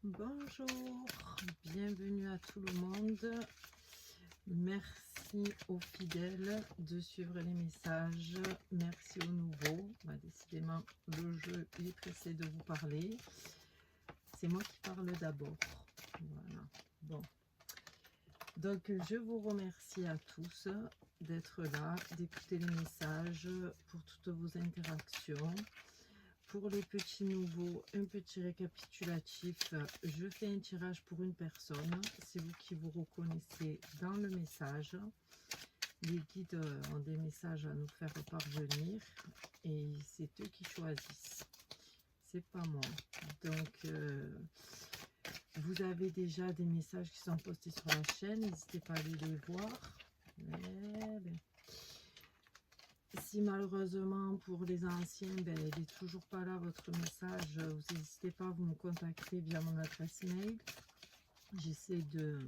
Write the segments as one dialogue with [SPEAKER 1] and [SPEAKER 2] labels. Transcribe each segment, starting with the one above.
[SPEAKER 1] Bonjour, bienvenue à tout le monde. Merci aux fidèles de suivre les messages. Merci aux nouveaux. Bah, décidément, le jeu est pressé de vous parler. C'est moi qui parle d'abord. Voilà. Bon. Donc, je vous remercie à tous d'être là, d'écouter les messages, pour toutes vos interactions. Pour les petits nouveaux, un petit récapitulatif. Je fais un tirage pour une personne. C'est vous qui vous reconnaissez dans le message. Les guides ont des messages à nous faire parvenir et c'est eux qui choisissent. C'est pas moi. Donc, vous avez déjà des messages qui sont postés sur la chaîne. N'hésitez pas à aller les voir. Si malheureusement pour les anciens, il n'est toujours pas là votre message, vous n'hésitez pas à vous me contacter via mon adresse mail. J'essaie de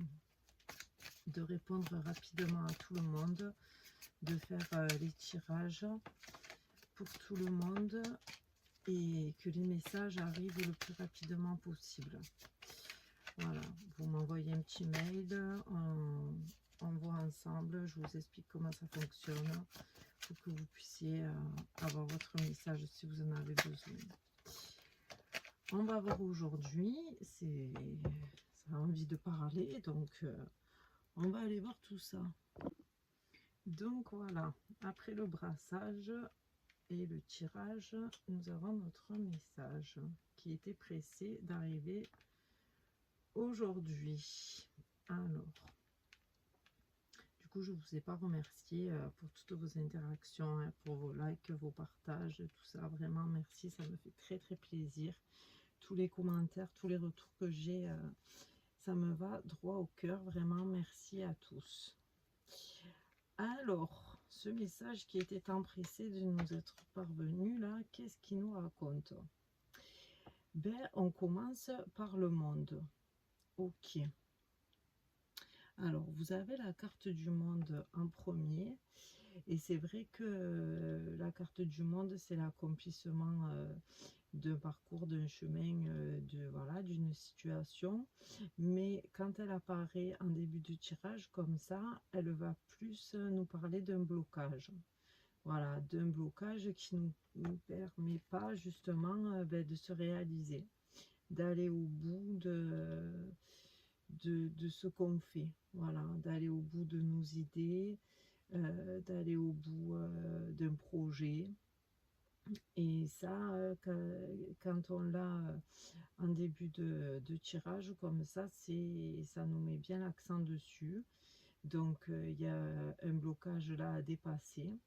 [SPEAKER 1] répondre rapidement à tout le monde, de faire les tirages pour tout le monde et que les messages arrivent le plus rapidement possible. Voilà, vous m'envoyez un petit mail, on voit ensemble, je vous explique comment ça fonctionne pour que vous puissiez avoir votre message si vous en avez besoin. On va voir aujourd'hui, ça a envie de parler, donc on va aller voir tout ça. Donc voilà, après le brassage et le tirage, nous avons notre message qui était pressé d'arriver aujourd'hui. Alors, du coup, je ne vous ai pas remercié pour toutes vos interactions, hein, pour vos likes, vos partages, tout ça. Vraiment, merci, ça me fait très, très plaisir. Tous les commentaires, tous les retours que j'ai, ça me va droit au cœur. Vraiment, merci à tous. Alors, ce message qui était empressé de nous être parvenu, là, qu'est-ce qu'il nous raconte? Ben, on commence par le monde. Ok. Alors, vous avez la carte du monde en premier. Et c'est vrai que la carte du monde, c'est l'accomplissement d'un parcours, d'un chemin, voilà, d'une situation. Mais quand elle apparaît en début de tirage comme ça, elle va plus nous parler d'un blocage. Voilà, d'un blocage qui ne nous permet pas justement de se réaliser, d'aller au bout de ce qu'on fait. Voilà, d'aller au bout de nos idées, d'aller au bout d'un projet. Et ça, quand on l'a en début de tirage comme ça nous met bien l'accent dessus. Donc, il y a un blocage là à dépasser.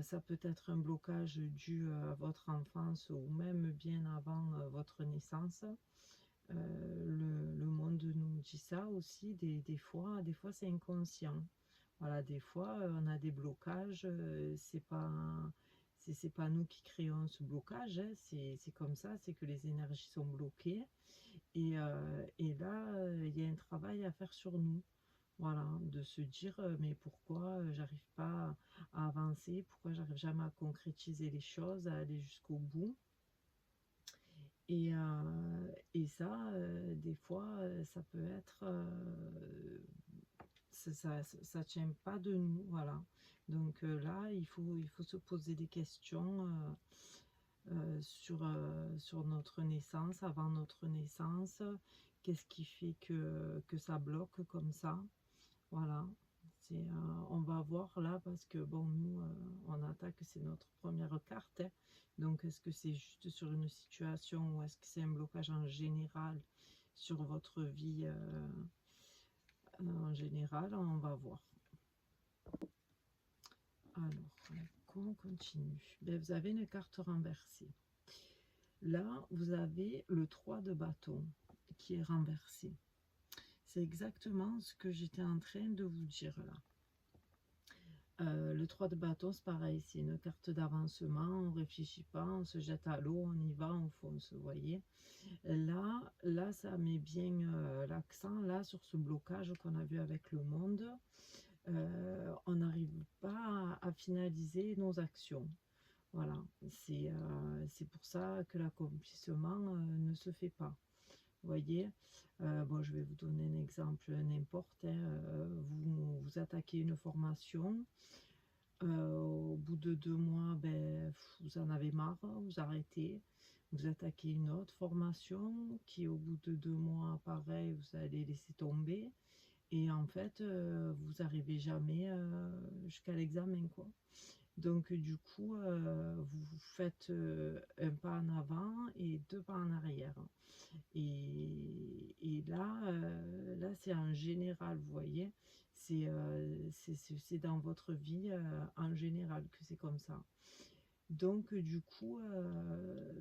[SPEAKER 1] Ça peut être un blocage dû à votre enfance ou même bien avant votre naissance. Le monde nous dit ça aussi, des fois c'est inconscient. Voilà, des fois on a des blocages, c'est pas nous qui créons ce blocage, hein, c'est comme ça, c'est que les énergies sont bloquées. Et là, il y a un travail à faire sur nous. Voilà, de se dire mais pourquoi j'arrive pas à avancer, pourquoi j'arrive jamais à concrétiser les choses, à aller jusqu'au bout. Et ça, des fois, ça peut être, ça tient pas de nous, voilà. Donc là, il faut se poser des questions sur notre naissance, avant notre naissance. Qu'est-ce qui fait que ça bloque comme ça? Voilà. On va voir là parce que bon, nous, on attaque, c'est notre première carte, hein. Donc, est-ce que c'est juste sur une situation ou est-ce que c'est un blocage en général sur votre vie en général? On va voir. Alors, on continue. Ben, vous avez une carte renversée. Là, vous avez le 3 de bâton qui est renversé. C'est exactement ce que j'étais en train de vous dire là. Le 3 de bâton, c'est pareil, c'est une carte d'avancement, on ne réfléchit pas, on se jette à l'eau, on y va, on fonce, vous voyez. Là, ça met bien l'accent là sur ce blocage qu'on a vu avec le monde. On n'arrive pas à finaliser nos actions. Voilà, c'est pour ça que l'accomplissement ne se fait pas. voyez. Bon, je vais vous donner un exemple n'importe, hein. Vous attaquez une formation, au bout de 2 mois, ben, vous en avez marre, vous arrêtez, vous attaquez une autre formation qui au bout de 2 mois, pareil, vous allez laisser tomber. Et en fait, vous arrivez jamais jusqu'à l'examen, quoi. Donc du coup, vous faites un pas en avant et 2 pas en arrière. Et là, c'est en général, vous voyez, c'est dans votre vie en général que c'est comme ça. Donc du coup,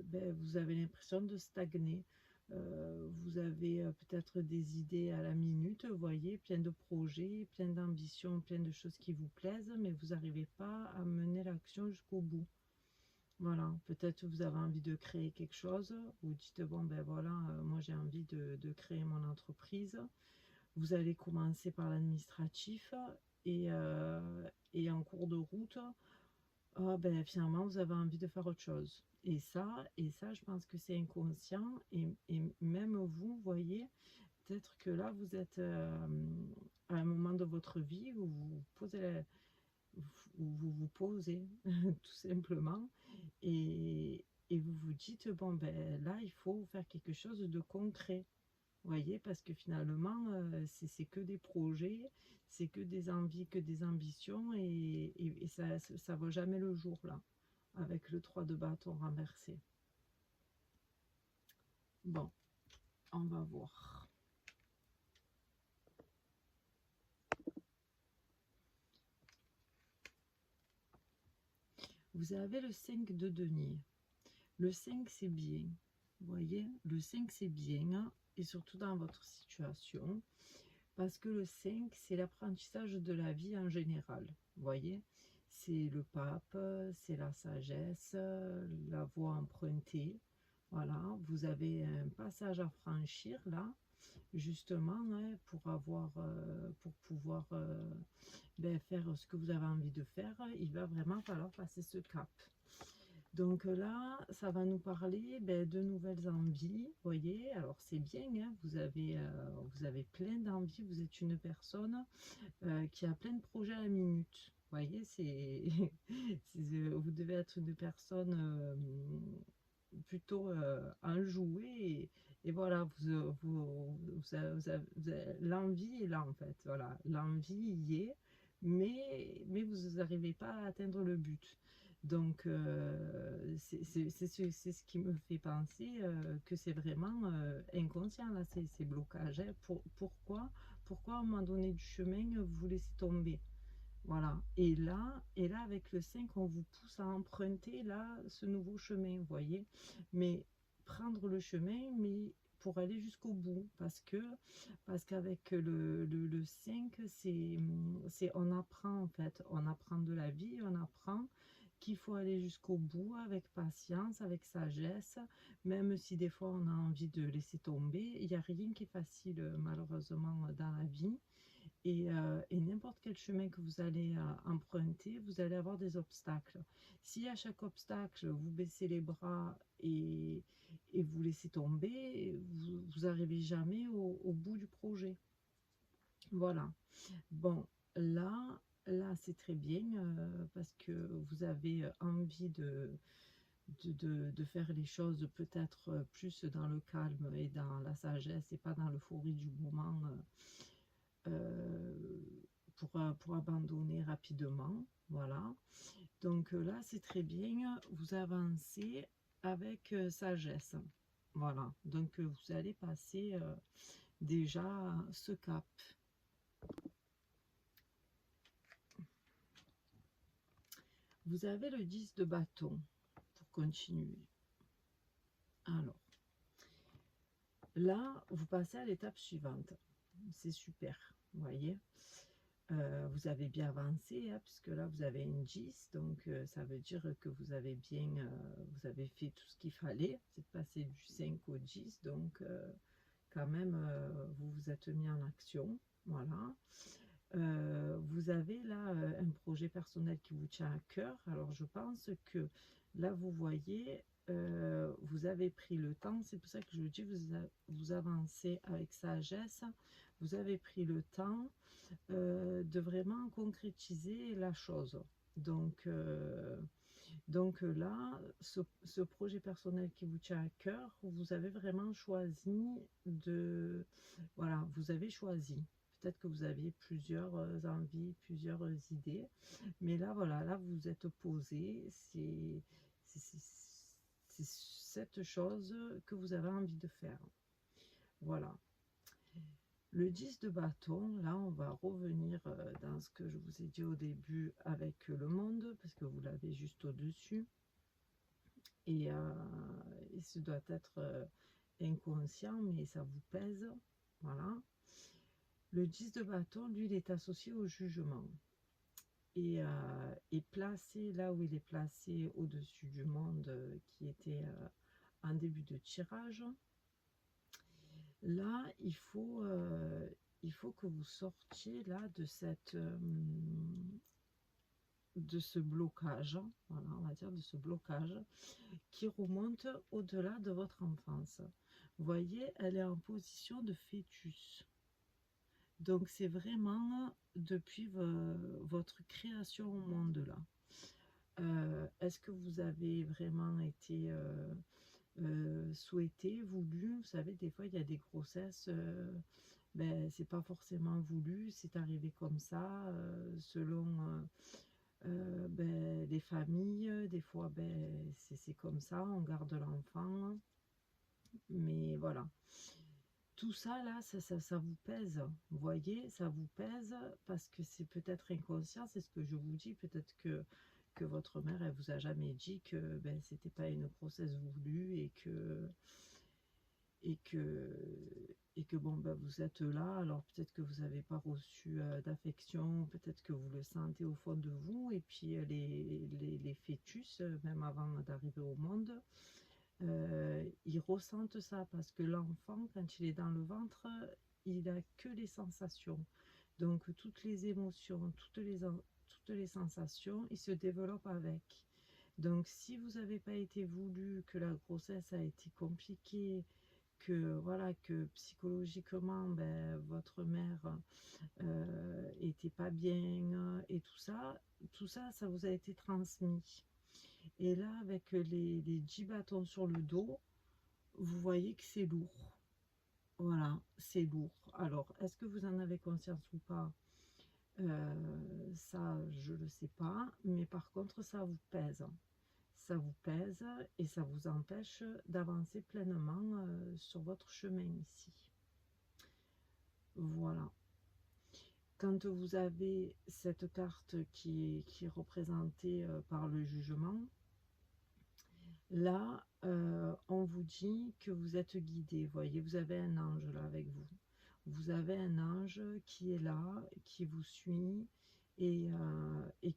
[SPEAKER 1] ben, vous avez l'impression de stagner. Vous avez peut-être des idées à la minute, vous voyez, plein de projets, plein d'ambitions, plein de choses qui vous plaisent, mais vous n'arrivez pas à mener l'action jusqu'au bout. Voilà, peut-être vous avez envie de créer quelque chose, vous dites, bon ben voilà, moi j'ai envie de créer mon entreprise. Vous allez commencer par l'administratif et en cours de route, ah ben, finalement, vous avez envie de faire autre chose. Et ça, je pense que c'est inconscient. Et même vous, voyez, peut-être que là, vous êtes à un moment de votre vie où vous posez, tout simplement, et vous vous dites, bon, ben là, il faut faire quelque chose de concret. Vous voyez, parce que finalement, c'est que des projets, c'est que des envies, que des ambitions, et ça ne voit jamais le jour, là, avec le 3 de bâton renversé. Bon, on va voir. Vous avez le 5 de denier. Le 5, c'est bien. Vous voyez, le 5, c'est bien, et surtout dans votre situation, parce que le 5, c'est l'apprentissage de la vie en général. Vous voyez, c'est le pape, c'est la sagesse, la voie empruntée. Voilà, vous avez un passage à franchir là, justement, hein, pour pouvoir ben, faire ce que vous avez envie de faire. Il va vraiment falloir passer ce cap. Donc là, ça va nous parler ben, de nouvelles envies, vous voyez. Alors c'est bien, hein, vous avez plein d'envies, vous êtes une personne qui a plein de projets à la minute. Vous voyez, vous devez être une personne plutôt enjouée, et voilà, l'envie est là en fait. Voilà, l'envie y est, mais vous n'arrivez pas à atteindre le but. Donc, c'est ce qui me fait penser que c'est vraiment inconscient, là, ces blocages. Hein. Pourquoi, à un moment donné du chemin, vous laissez tomber? Voilà. Et là, avec le 5, on vous pousse à emprunter, là, ce nouveau chemin, vous voyez. Mais prendre le chemin, mais pour aller jusqu'au bout. Parce qu'avec le 5, on apprend, en fait. On apprend de la vie, on apprend qu'il faut aller jusqu'au bout avec patience, avec sagesse, même si des fois on a envie de laisser tomber. Il n'y a rien qui est facile, malheureusement, dans la vie. Et n'importe quel chemin que vous allez emprunter, vous allez avoir des obstacles. Si à chaque obstacle, vous baissez les bras et vous laissez tomber, vous n'arrivez jamais au bout du projet. Voilà. Bon, là c'est très bien parce que vous avez envie de faire les choses peut-être plus dans le calme et dans la sagesse et pas dans l'euphorie du moment. Pour abandonner rapidement. Voilà. Donc là, c'est très bien. Vous avancez avec sagesse. Voilà. Donc vous allez passer déjà ce cap. Vous avez le 10 de bâton pour continuer. Alors, là, vous passez à l'étape suivante. C'est super, vous voyez. Vous avez bien avancé, hein, puisque là vous avez une 10, donc ça veut dire que vous avez vous avez fait tout ce qu'il fallait, c'est de passer du 5 au 10, donc quand même vous vous êtes mis en action, voilà. Vous avez là un projet personnel qui vous tient à cœur, alors je pense que Là, vous voyez, vous avez pris le temps, c'est pour ça que je vous dis, vous avancez avec sagesse, vous avez pris le temps de vraiment concrétiser la chose. Donc, là, ce projet personnel qui vous tient à cœur, vous avez vraiment choisi de... Voilà, vous avez choisi. Peut-être que vous aviez plusieurs envies, plusieurs idées. Mais là, voilà, là, vous êtes posé. C'est cette chose que vous avez envie de faire. Voilà. Le 10 de bâton, là, on va revenir dans ce que je vous ai dit au début avec le monde, parce que vous l'avez juste au-dessus. Et ce doit être inconscient, mais ça vous pèse. Voilà. Le 10 de bâton, lui, il est associé au jugement. Et placé là où il est placé au-dessus du monde qui était en début de tirage, là, il faut que vous sortiez là de de ce blocage, voilà, on va dire de ce blocage qui remonte au-delà de votre enfance. Vous voyez, elle est en position de fœtus. Donc c'est vraiment depuis votre création au monde là. Est-ce que vous avez vraiment été souhaité, voulu? Vous savez, des fois il y a des grossesses, ben, c'est pas forcément voulu, c'est arrivé comme ça, selon ben, les familles. Des fois, ben, c'est comme ça, on garde l'enfant. Mais voilà. Tout ça, là, ça vous pèse. Vous voyez, ça vous pèse parce que c'est peut-être inconscient, c'est ce que je vous dis. Peut-être que votre mère, elle vous a jamais dit que ben, c'était pas une grossesse voulue et que, et que bon, ben, vous êtes là. Alors peut-être que vous n'avez pas reçu d'affection, peut-être que vous le sentez au fond de vous. Et puis les fœtus, même avant d'arriver au monde, ils ressentent ça parce que l'enfant, quand il est dans le ventre, il n'a que les sensations. Donc toutes les émotions, toutes les sensations, il se développe avec. Donc si vous n'avez pas été voulu, que la grossesse a été compliquée, que voilà, que psychologiquement ben, votre mère était pas bien et tout ça, ça vous a été transmis. Et là, avec les 10 bâtons sur le dos, vous voyez que c'est lourd. Voilà, c'est lourd. Alors, est-ce que vous en avez conscience ou pas? Ça, je ne le sais pas. Mais par contre, ça vous pèse. Ça vous pèse et ça vous empêche d'avancer pleinement sur votre chemin ici. Voilà. Quand vous avez cette carte qui est représentée par le jugement, là, on vous dit que vous êtes guidé. Voyez, vous avez un ange là avec vous. Vous avez un ange qui est là, qui vous suit et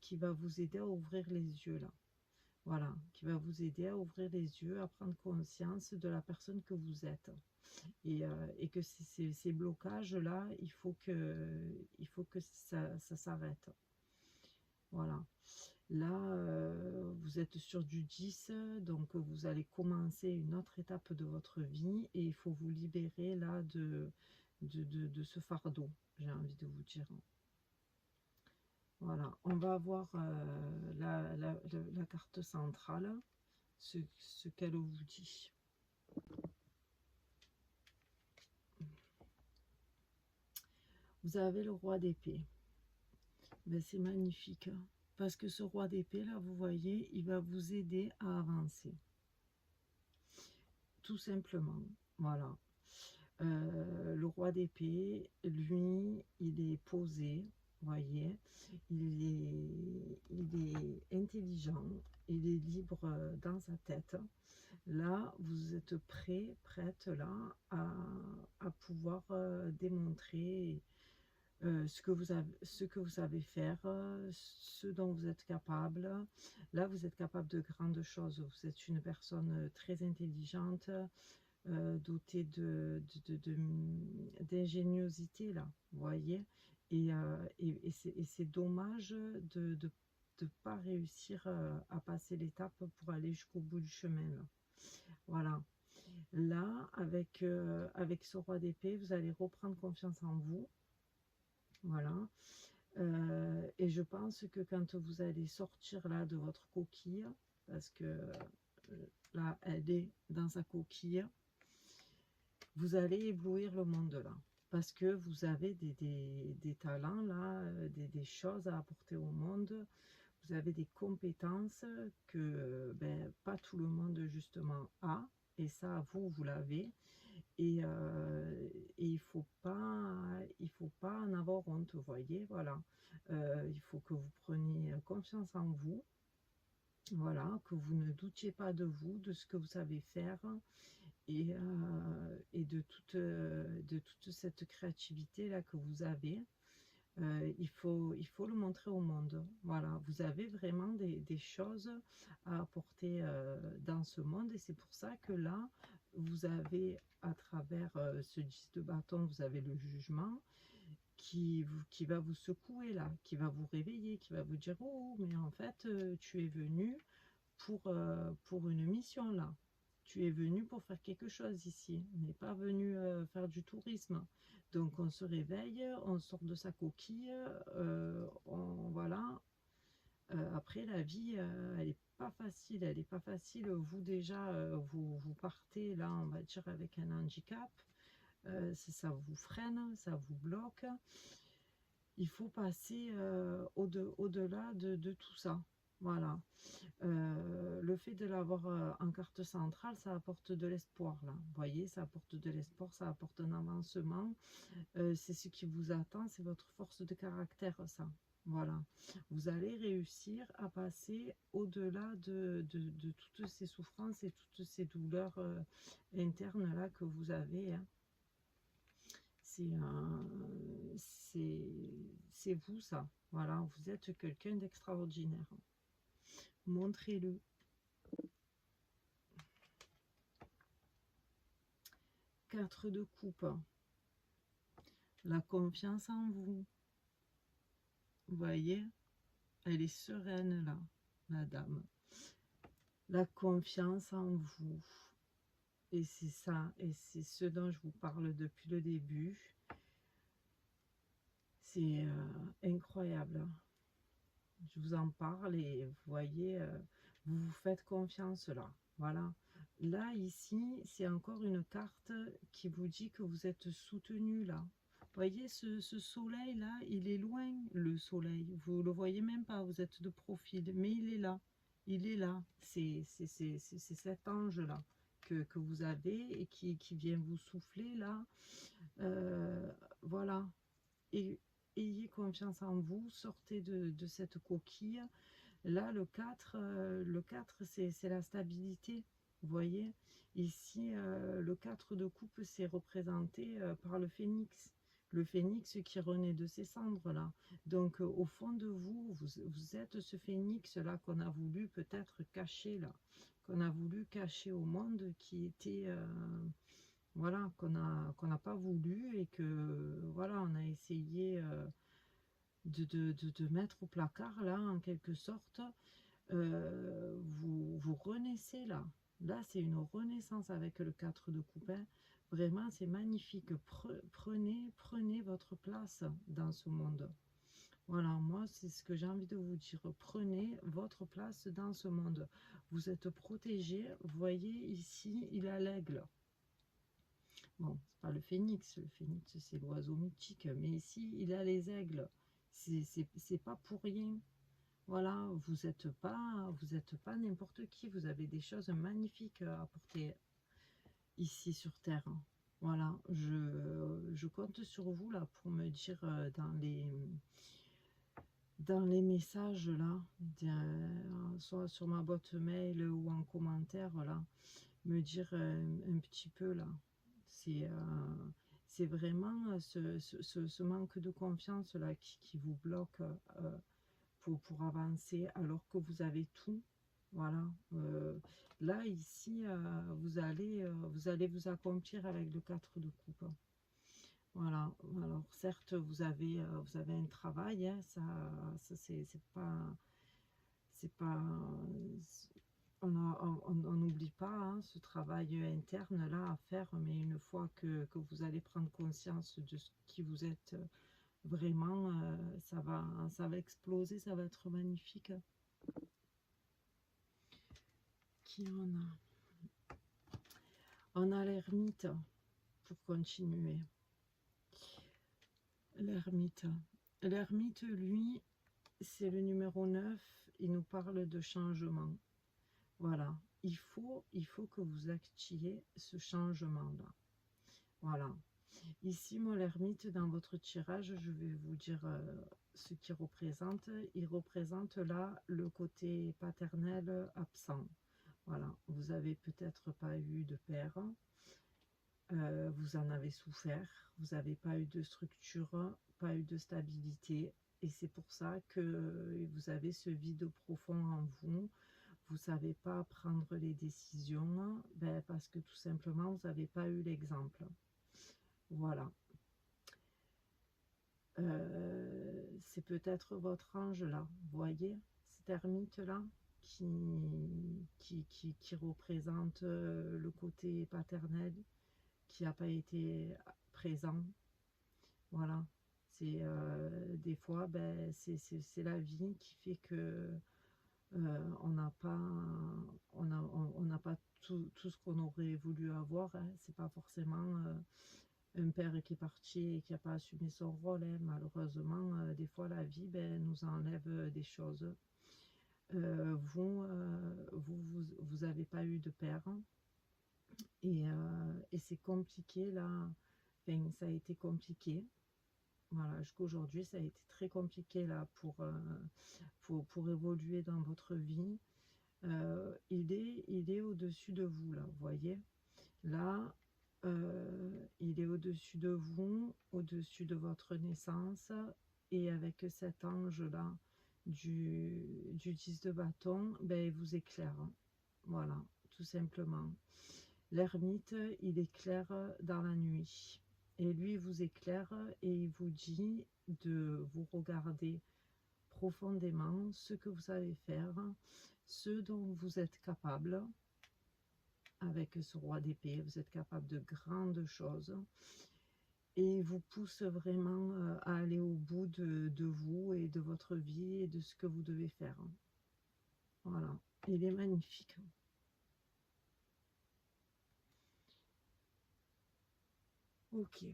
[SPEAKER 1] qui va vous aider à ouvrir les yeux là. Voilà, qui va vous aider à ouvrir les yeux, à prendre conscience de la personne que vous êtes. Et que ces blocages-là, il faut que ça s'arrête. Voilà. Là, vous êtes sur du 10, donc vous allez commencer une autre étape de votre vie et il faut vous libérer là de ce fardeau, j'ai envie de vous dire. Voilà, on va voir la carte centrale, ce qu'elle vous dit. Vous avez le roi d'épée. Ben, c'est magnifique, hein, parce que ce roi d'épée, là, vous voyez, il va vous aider à avancer. Tout simplement, voilà. Le roi d'épée, lui, il est posé, voyez, il est intelligent, il est libre dans sa tête. Là, vous êtes prêt, prête là à pouvoir démontrer ce que vous savez faire, ce dont vous êtes capable. Là, vous êtes capable de grandes choses. Vous êtes une personne très intelligente, dotée d'ingéniosité, là, vous voyez. Et c'est dommage de pas réussir à passer l'étape pour aller jusqu'au bout du chemin, là. Voilà. Là, avec ce roi d'épée, vous allez reprendre confiance en vous. Voilà. Et je pense que quand vous allez sortir là de votre coquille, parce que là, elle est dans sa coquille, vous allez éblouir le monde là. Parce que vous avez des talents là, des choses à apporter au monde. Vous avez des compétences que pas tout le monde justement a. Et ça, vous l'avez. Et il faut pas en avoir honte, vous voyez, voilà. Il faut que vous preniez confiance en vous, voilà, que vous ne doutiez pas de vous, de ce que vous savez faire, et de toute cette créativité-là que vous avez. Il faut le montrer au monde. Voilà, vous avez vraiment des choses à apporter dans ce monde, et c'est pour ça que là, vous avez, à travers ce 10 de bâton, vous avez le jugement qui va vous secouer là, qui va vous réveiller, qui va vous dire: «Oh, mais en fait, tu es venu pour une mission là. Tu es venu pour faire quelque chose ici. On n'est pas venu faire du tourisme.» Donc on se réveille, on sort de sa coquille, voilà. Après la vie, elle n'est pas facile, elle n'est pas facile. Vous déjà, vous partez là, on va dire, avec un handicap. Ça vous freine, ça vous bloque. Il faut passer au-delà de tout ça. Voilà. Le fait de l'avoir en carte centrale, ça apporte de l'espoir là. Vous voyez, ça apporte de l'espoir, ça apporte un avancement. C'est ce qui vous attend, c'est votre force de caractère, ça. Voilà. Vous allez réussir à passer au-delà de toutes ces souffrances et toutes ces douleurs internes là que vous avez, hein. C'est vous, ça. Voilà, vous êtes quelqu'un d'extraordinaire. Montrez-le. 4 de coupe. La confiance en vous. Vous voyez, elle est sereine là, la dame. La confiance en vous. Et c'est ça, et c'est ce dont je vous parle depuis le début. C'est incroyable. Je vous en parle et vous voyez, vous vous faites confiance là. Voilà. Là, ici, c'est encore une carte qui vous dit que vous êtes soutenu là. Vous voyez, ce soleil là, il est loin, le soleil. Vous le voyez même pas, vous êtes de profil, mais il est là. Il est là. C'est cet ange là que vous avez et qui vient vous souffler là. Voilà. Et ayez confiance en vous, sortez de cette coquille. Là, le 4 c'est la stabilité. Vous voyez, ici, le 4 de coupe, c'est représenté par le phénix. Le phénix qui renaît de ses cendres, là. Donc, au fond de vous, vous êtes ce phénix-là qu'on a voulu peut-être cacher, là. Qu'on a voulu cacher au monde, qui était... voilà, qu'on n'a pas voulu, et que, voilà, on a essayé de mettre au placard, là, en quelque sorte. Vous renaissez là. Là, c'est une renaissance avec le 4 de coupe, hein. Vraiment, c'est magnifique. Prenez votre place dans ce monde. Voilà, moi, c'est ce que j'ai envie de vous dire. Prenez votre place dans ce monde. Vous êtes protégé. Vous voyez, ici, il a l'aigle. Bon, c'est pas le phénix. Le phénix, c'est l'oiseau mythique. Mais ici, il a les aigles. C'est pas pour rien. Voilà, vous n'êtes pas n'importe qui. Vous avez des choses magnifiques à apporter ici sur Terre. Voilà, je compte sur vous là pour me dire dans les messages là, soit sur ma boîte mail ou en commentaire là, me dire un petit peu là. C'est vraiment ce manque de confiance là qui vous bloque pour avancer alors que vous avez tout. Voilà. Là, ici, vous allez vous accomplir avec le 4 de coupe. Voilà. Alors, certes, vous avez un travail, hein, ça c'est pas... c'est pas, on n'oublie pas hein, ce travail interne là à faire, mais une fois que vous allez prendre conscience de ce qui vous êtes vraiment, ça va exploser, ça va être magnifique. Qui on a? On a l'ermite pour continuer. L'ermite. L'ermite, lui, c'est le numéro 9. Il nous parle de changement. Voilà. Il faut que vous actiez ce changement-là. Voilà. Ici, moi, l'ermite, dans votre tirage, je vais vous dire ce qu'il représente. Il représente là le côté paternel absent. Voilà. Vous avez peut-être pas eu de père. Vous en avez souffert, vous n'avez pas eu de structure, pas eu de stabilité, et c'est pour ça que vous avez ce vide profond en vous. Vous ne savez pas prendre les décisions, ben parce que tout simplement, vous n'avez pas eu l'exemple. Voilà. C'est peut-être votre ange là, vous voyez, cet ermite là, qui représente le côté paternel, qui n'a pas été présent. Voilà. C'est des fois, ben, c'est la vie qui fait que on n'a pas, on n'a pas tout ce qu'on aurait voulu avoir. Hein. C'est pas forcément un père qui est parti et qui n'a pas assumé son rôle. Hein. Malheureusement, des fois, la vie ben, nous enlève des choses. Vous avez pas eu de père. Et c'est compliqué là. Enfin, ça a été compliqué. Voilà, jusqu'à aujourd'hui, ça a été très compliqué là pour évoluer dans votre vie. Il est au-dessus de vous là, vous voyez. Là, il est au-dessus de vous, au-dessus de votre naissance, et avec cet ange là du 10 de bâton, ben, il vous éclaire. Voilà, tout simplement. L'ermite, il éclaire dans la nuit. Et lui vous éclaire et il vous dit de vous regarder profondément ce que vous savez faire, ce dont vous êtes capable. Avec ce roi d'épée, vous êtes capable de grandes choses. Et il vous pousse vraiment à aller au bout de vous et de votre vie et de ce que vous devez faire. Voilà, il est magnifique. Ok.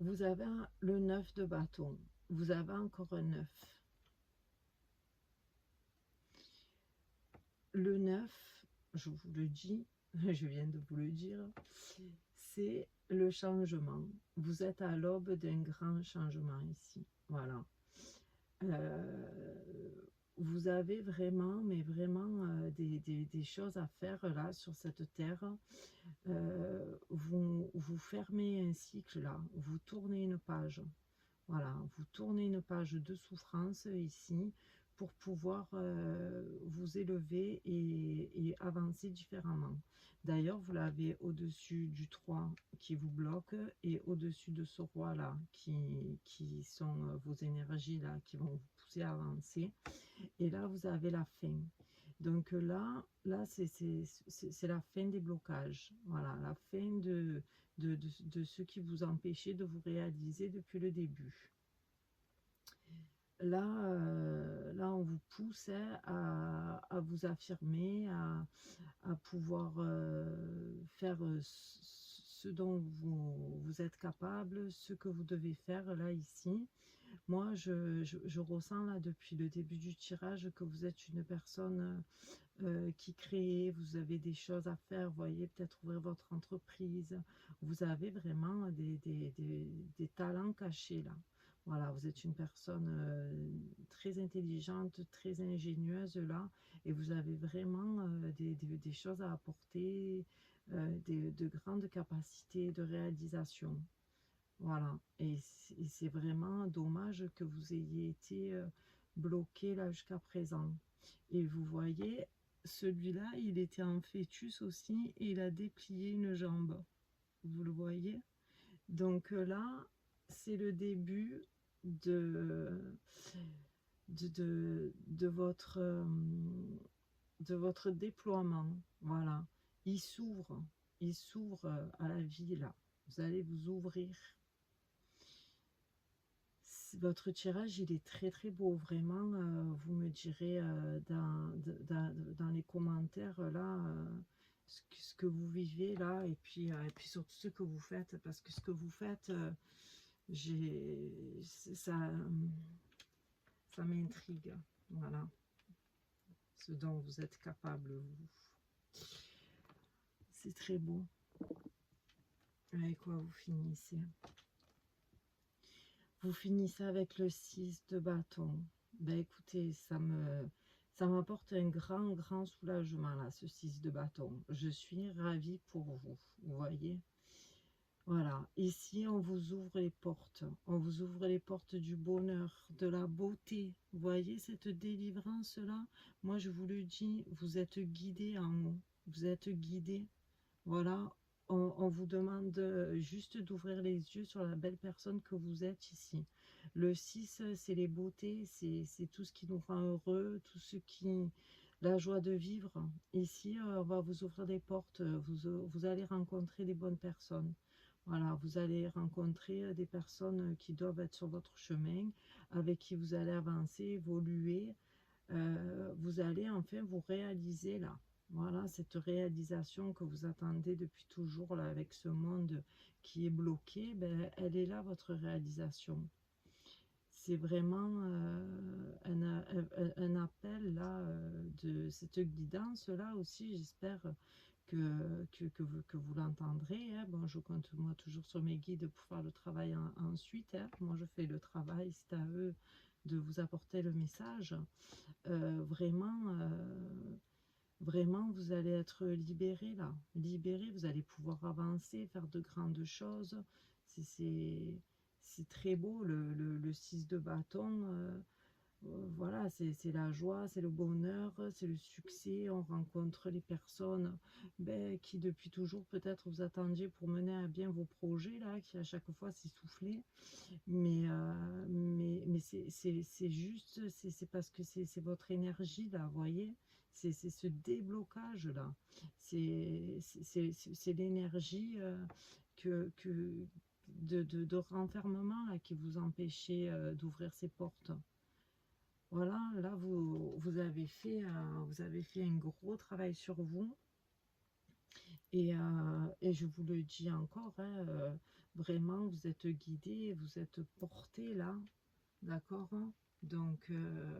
[SPEAKER 1] Vous avez le 9 de bâton. Vous avez encore un 9. Le 9, je vous le dis, je viens de vous le dire, c'est le changement. Vous êtes à l'aube d'un grand changement ici. Voilà. Vous avez vraiment, mais vraiment des choses à faire là sur cette terre. Vous fermez un cycle là, vous tournez une page. Voilà, vous tournez une page de souffrance ici pour pouvoir vous élever et avancer différemment. D'ailleurs, vous l'avez au-dessus du 3 qui vous bloque et au-dessus de ce roi-là qui sont vos énergies là qui vont vous pousser à avancer. Et là, vous avez la fin. Donc là c'est la fin des blocages. Voilà, la fin de ce qui vous empêchait de vous réaliser depuis le début. Là, là on vous pousse à vous affirmer, à pouvoir faire ce dont vous êtes capable, ce que vous devez faire là, ici. Moi, je ressens là depuis le début du tirage que vous êtes une personne qui crée, vous avez des choses à faire, vous voyez, peut-être ouvrir votre entreprise. Vous avez vraiment des talents cachés là. Voilà, vous êtes une personne très intelligente, très ingénieuse là, et vous avez vraiment des choses à apporter, de grandes capacités de réalisation. Voilà, et c'est vraiment dommage que vous ayez été bloqué là jusqu'à présent. Et vous voyez, celui-là, il était en fœtus aussi et il a déplié une jambe. Vous le voyez? Donc là, c'est le début de, de votre déploiement. Voilà. Il s'ouvre. Il s'ouvre à la vie, là. Vous allez vous ouvrir. Votre tirage, il est très très beau, vraiment. Vous me direz dans les commentaires, là, ce que vous vivez, là, et puis surtout ce que vous faites, parce que ce que vous faites, ça, ça m'intrigue, voilà, ce dont vous êtes capable, vous. C'est très beau. Avec quoi vous finissez? Vous finissez avec le 6 de bâton. Ben écoutez, ça m'apporte un grand soulagement là, ce 6 de bâton. Je suis ravie pour vous, vous voyez. Voilà, ici on vous ouvre les portes. On vous ouvre les portes du bonheur, de la beauté. Vous voyez cette délivrance là? Moi je vous le dis, vous êtes guidé en haut. Vous êtes guidé. Voilà, on vous demande juste d'ouvrir les yeux sur la belle personne que vous êtes ici. Le 6, c'est les beautés, c'est tout ce qui nous rend heureux, tout ce qui... la joie de vivre. Ici, on va vous ouvrir des portes, vous allez rencontrer des bonnes personnes. Voilà, vous allez rencontrer des personnes qui doivent être sur votre chemin, avec qui vous allez avancer, évoluer. Vous allez enfin vous réaliser là. Voilà, cette réalisation que vous attendez depuis toujours là, avec ce monde qui est bloqué, ben, elle est là, votre réalisation. C'est vraiment un appel là, de cette guidance là aussi, j'espère que vous l'entendrez. Hein. Bon, je compte moi toujours sur mes guides pour faire le travail ensuite. Hein. Moi, je fais le travail, c'est à eux de vous apporter le message. Vraiment, vraiment, vous allez être libéré là. Libéré, vous allez pouvoir avancer, faire de grandes choses. C'est très beau, le 6 de bâton. Voilà, c'est la joie, c'est le bonheur, c'est le succès. On rencontre les personnes ben, qui depuis toujours peut-être vous attendiez pour mener à bien vos projets là, qui à chaque fois s'essoufflaient. Mais c'est juste, c'est parce que c'est votre énergie là, vous voyez, c'est ce déblocage là, c'est l'énergie de renfermement là, qui vous empêchait d'ouvrir ces portes. Voilà, là vous avez fait un gros travail sur vous. Et je vous le dis encore, hein, vraiment, vous êtes guidé, vous êtes porté là, d'accord? Donc, euh,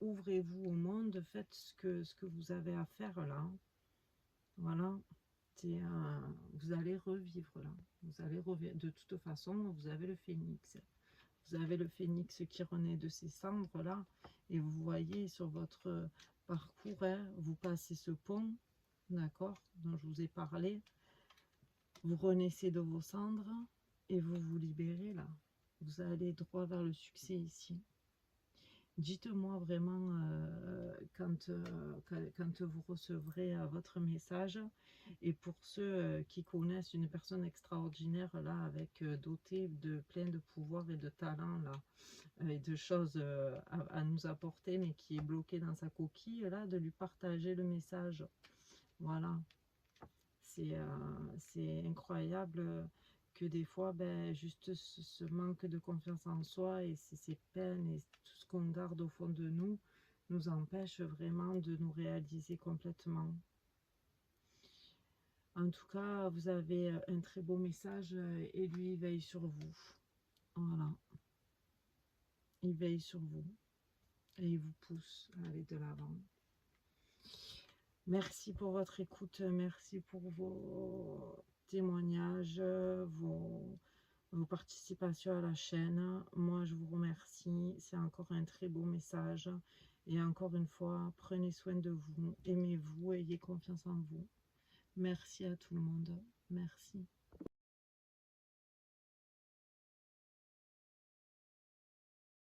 [SPEAKER 1] ouvrez-vous au monde, faites ce que vous avez à faire là. Voilà, vous allez revivre là. Vous allez revivre. De toute façon, vous avez le phénix. Vous avez le phénix qui renaît de ses cendres là. Et vous voyez sur votre parcours, hein, vous passez ce pont, d'accord, dont je vous ai parlé. Vous renaissez de vos cendres et vous vous libérez là. Vous allez droit vers le succès ici. Dites-moi vraiment quand vous recevrez votre message. Et pour ceux qui connaissent une personne extraordinaire là, avec dotée de plein de pouvoirs et de talents là, et de choses à nous apporter, mais qui est bloquée dans sa coquille là, de lui partager le message. Voilà. C'est incroyable que des fois, ben, juste ce manque de confiance en soi et ces peines et tout ce qu'on garde au fond de nous empêche vraiment de nous réaliser complètement. En tout cas, vous avez un très beau message et lui, il veille sur vous. Voilà. Il veille sur vous et il vous pousse à aller de l'avant. Merci pour votre écoute, merci pour vos témoignages, vos participations à la chaîne. Moi, je vous remercie. C'est encore un très beau message. Et encore une fois, prenez soin de vous, aimez-vous, ayez confiance en vous. Merci à tout le monde. Merci.